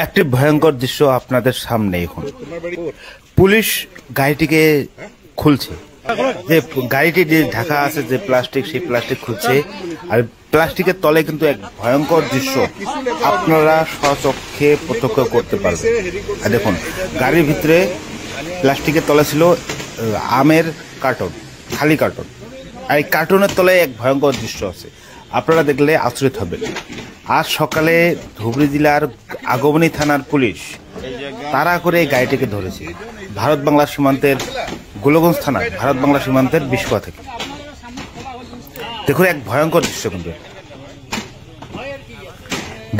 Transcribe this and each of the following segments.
একটি ভয়ঙ্কর দৃশ্য আপনাদের সামনে এখন পুলিশ গাড়িটিকে খুলছে। যে গাড়িটি যে ঢাকা আছে যে প্লাস্টিক, সেই প্লাস্টিক খুলছে। আর প্লাস্টিকের তলে কিন্তু এক ভয়ঙ্কর দৃশ্য আপনারা স্বচক্ষে প্রত্যক্ষ করতে পারবেন। আর দেখুন, গাড়ির ভিতরে প্লাস্টিকের তলে ছিল আমের কার্টন, খালি কার্টন। আর এই কার্টনের তলে এক ভয়ঙ্কর দৃশ্য আছে, আপনারা দেখলে আশ্চর্য হবেন। আজ সকালে ধুবড়ী জেলার আগমনী থানার পুলিশ তাড়া করে গাড়িটিকে ধরেছে ভারত বাংলা সীমান্তের গোলগঞ্জ থানা, ভারত বাংলা সীমান্তের বিশকুয়া থেকে। দেখুন, এক ভয়ঙ্কর দৃশ্য কিন্তু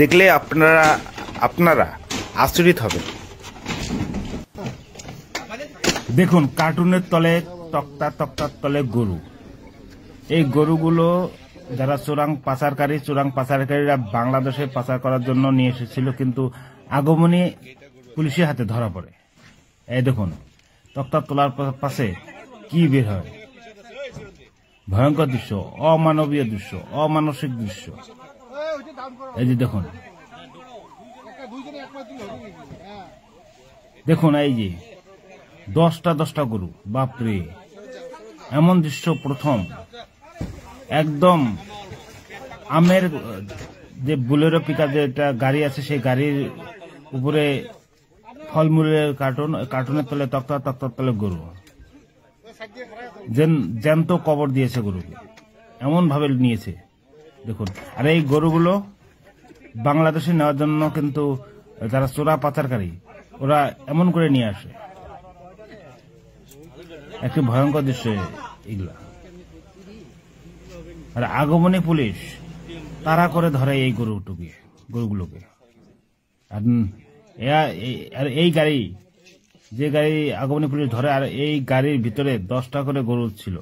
দেখলে আপনারা আশ্চর্য হবেন। দেখুন, কার্টুনের তলে তক্তার তলে গরু। এই গরুগুলো যারা চোরাং পাচারকারীরা বাংলাদেশে পাচার করার জন্য নিয়ে এসেছিল, কিন্তু আগমনী পুলিশের হাতে ধরা পড়ে। এই দেখুন, তক্তার তোলার পাশে কি বের হয়, ভয়ঙ্কর দৃশ্য, অমানবীয় দৃশ্য, অমানসিক দৃশ্য। এই যে দেখুন, দেখুন এই যে 10টা গরু, বাপরে! এমন দৃশ্য প্রথম। একদম আমের যে বুলেরো পিকআপ যে একটা গাড়ি আছে, সেই গাড়ির উপরে ফলমূলের কার্টুনের তলে তক্তার তলে গরু, জ্যান্ত কবর দিয়েছে গরুকে, এমন ভাবে নিয়েছে দেখুন। আর এই গরুগুলো বাংলাদেশে নেওয়ার জন্য কিন্তু যারা চোরা পাচারকারী, ওরা এমন করে নিয়ে আসে। একটি ভয়ঙ্কর দৃশ্য এগুলা। আর আগমনী পুলিশ তাড়া করে ধরে এই গরুগুলোকে। আর এই গাড়ি, যে গাড়ি আগমনী পুলিশ ধরে, আর এই গাড়ির ভিতরে 10টা করে গরু ছিল।